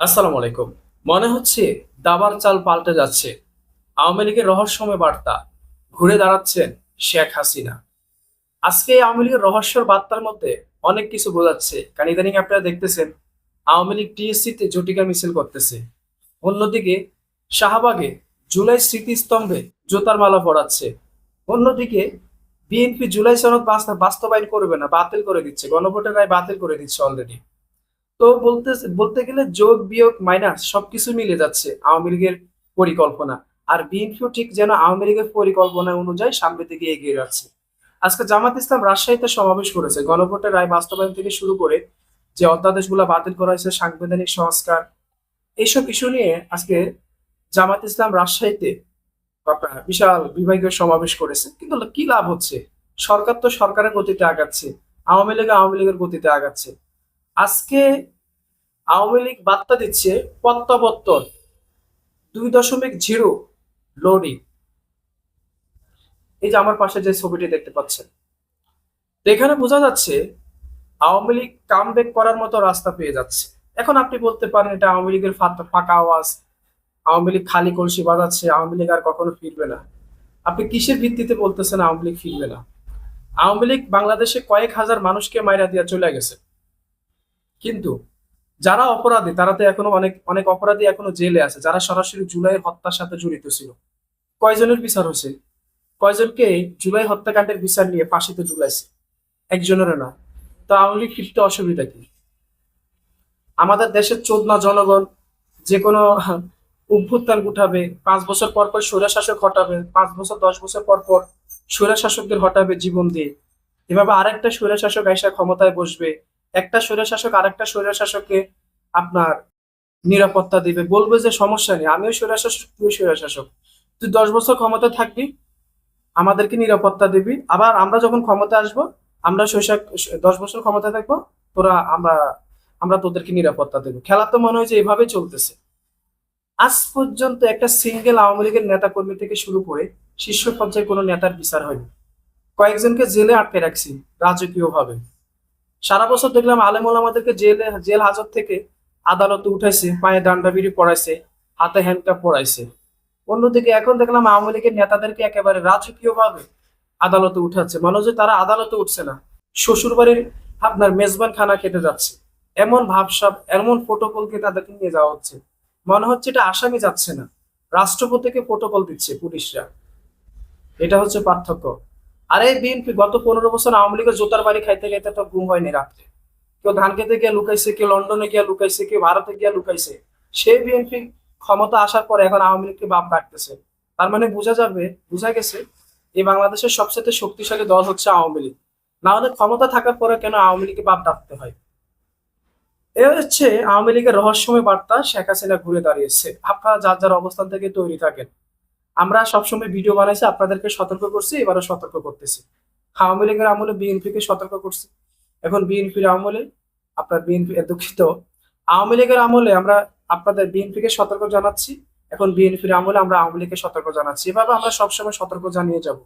আসসালামু আলাইকুম। মনে হচ্ছে দাবার চাল পাল্টে যাচ্ছে। আওয়ামী লীগের রহস্যময় বার্তা, ঘুরে দাঁড়াচ্ছেন শেখ হাসিনা। আজকে এই আওয়ামী লীগের রহস্যের বার্তার মধ্যে অনেক কিছু বোঝাচ্ছে, কারণ ইদানিং আপনারা দেখতেছেন আওয়ামী লীগ টিএসসি তে ঝটিকা মিছিল করতেছে। অন্যদিকে শাহবাগে জুলাই স্মৃতিস্তম্ভে জুতার মালা পরাচ্ছে। অন্যদিকে বিএনপি জুলাই সনদ বাস্তবায়ন করবে না, বাতিল করে দিচ্ছে, গণভোটের রায় বাতিল করে দিচ্ছে অলরেডি। তো বলতে বলতে গেলে যোগ বিয়োগ মাইনাস সবকিছু মিলে যাচ্ছে আওয়ামী লীগের পরিকল্পনা। আর বিএনপিও ঠিক যেন আওয়ামী লীগের পরিকল্পনা অনুযায়ী সামনের দিকে এগিয়ে যাচ্ছে। আজকে জামাত ইসলাম রাজশাহীতে সমাবেশ করেছে, গণভোটের রায় বাস্তবায়ন থেকে শুরু করে যে অধ্যাদেশগুলো বাতিল করা হয়েছে, সাংবিধানিক সংস্কার, এইসব ইস্যু নিয়ে আজকে জামাত ইসলাম রাজশাহীতে আপনার বিশাল বিভাগীয় সমাবেশ করেছে। কিন্তু কি লাভ হচ্ছে? সরকার তো সরকারের গতিতে আগাচ্ছে, আওয়ামী লীগের গতিতে আগাচ্ছে। আজকে আওয়ামী লীগ বার্তা দিচ্ছে প্রত্যাবর্তন 2.0 লোডিং। এই যে আমার পাশে যে ছবিটি দেখতে পাচ্ছেন, তো এখানে বোঝা যাচ্ছে আওয়ামী লীগ কামব্যাক করার মতো রাস্তা পেয়ে যাচ্ছে। এখন আপনি বলতে পারেন এটা আওয়ামী লীগের ফাঁকা আওয়াজ, আওয়ামী লীগ খালি কলসি বাজাচ্ছে, আওয়ামী লীগ আর কখনো ফিরবে না। আপনি কিসের ভিত্তিতে বলতেছেন আওয়ামী লীগ ফিরবে না? আওয়ামী লীগ বাংলাদেশে কয়েক হাজার মানুষকে মাইরা দিয়ে চলে গেছে, কিন্তু যারা অপরাধী তারা তো এখনো অনেক অনেক অপরাধী এখনো জেলে আছে, যারা সরাসরি জুলাইয়ের হত্যার সাথে জড়িত ছিল। কয়জনের বিচার হয়েছে? কয়জনকে জুলাই হত্যাকাণ্ডের বিচার নিয়ে ফাঁসিতে ঝুলাইছে? একজনেরও না। তো আওয়ামী লীগ ফিরতে অসুবিধা কি? আমাদের দেশের চোদনা জনগণ যে কোনো অভ্যুত্থান উঠাবে, 5 বছর পর পর স্বৈরশাসক হটাবে, 5 বছর 10 বছর পর পর স্বৈরশাসকদের হটাবে জীবন দিয়ে। এভাবে আরেকটা স্বৈরশাসক এসে ক্ষমতায় বসবে, একটা স্বৈরশাসক আরেকটা স্বৈরশাসককে আপনার নিরাপত্তা দিবে, বলবে যে সমস্যা নেই, আমিও স্বৈরশাসক তুই স্বৈরশাসক, তুই 10 বছর ক্ষমতায় থাকবি, আমাদেরকে নিরাপত্তা দিবি, আবার আমরা যখন ক্ষমতা আসবো, আমরা 10 বছর ক্ষমতা থাকবো, তোরা আমরা আমরা তোদেরকে নিরাপত্তা দেবো। খেলা তো মনে হয় যে এভাবে চলতেছে। আজ পর্যন্ত একটা সিঙ্গেল আওয়ামী লীগের নেতা কর্মী থেকে শুরু করে শীর্ষ পর্যায়ে কোনো নেতার বিচার হয়নি। কয়েকজনকে জেলে আটকে রাখছি রাজকীয় ভাবে। সারা বছর দেখলাম আলেম ওলামাদেরকে জেল হাজত থেকে আদালতে উঠাইছে, পায়ে ডান্ডা বিড়ি পড়াইছে, হাতে হ্যান্ডকাপ পড়াইছে। অন্যদিকে এখন দেখলাম আওয়ামী লীগের নেতাদেরকে একেবারে রাজকীয় ভাবে আদালতে উঠাচ্ছে। মনে হচ্ছে তারা আদালতে উঠছে না, শ্বশুর বাড়ির আপনার মেজবান খানা খেতে যাচ্ছে। এমন ভাবসাব, এমন প্রোটোকলকে তাদেরকে নিয়ে যাওয়া হচ্ছে, মনে হচ্ছে এটা আসামি যাচ্ছে না, রাষ্ট্রপতিকে প্রোটোকল দিচ্ছে পুলিশরা। এটা হচ্ছে পার্থক্য। আরে বিএনপি গত 15 বছর আওয়ামী লীগের জোতার বাড়ি খাইতে খাইতে তো ঘুম হয়নি রাত্রে। কেউ ধান খেতে গিয়ে লুকাইছে, কেউ লন্ডনে গিয়ে লুকাইছে, কেউ ভারতে গিয়ে লুকাইছে। সেই বিএনপি ক্ষমতা আসার পর এখন আওয়ামী লীগকে বাপ ডাকতেছে। তার মানে বোঝা গেছে এই বাংলাদেশের সবচেয়ে শক্তিশালী দল হচ্ছে আওয়ামী লীগ। না হলে ক্ষমতা থাকার পরে কেন আওয়ামী লীগকে বাপ ডাকতে হয়? এ হচ্ছে আওয়ামী লীগের রহস্যময় বার্তা, শেখ হাসিনা ঘুরে দাঁড়িয়েছে। আপনারা যার যার অবস্থান থেকে তৈরি থাকেন। আমরা সবসময় ভিডিও বানাইছি, আপনাদেরকে সতর্ক করছি, এবারও সতর্ক করতেছি। আওয়ামী লীগের আমলে বিএনপি কে সতর্ক করছি, এখন বিএনপির আমলে আপনার বিএনপি, দুঃখিত, আওয়ামী লীগের আমলে আমরা আপনাদের বিএনপি কে সতর্ক জানাচ্ছি, এখন বিএনপির আমলে আমরা আওয়ামী লীগকে সতর্ক জানাচ্ছি। এভাবে আমরা সবসময় সতর্ক জানিয়ে যাব।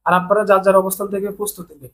আর আপনারা যার যার অবস্থান থেকে প্রস্তুতি নিন।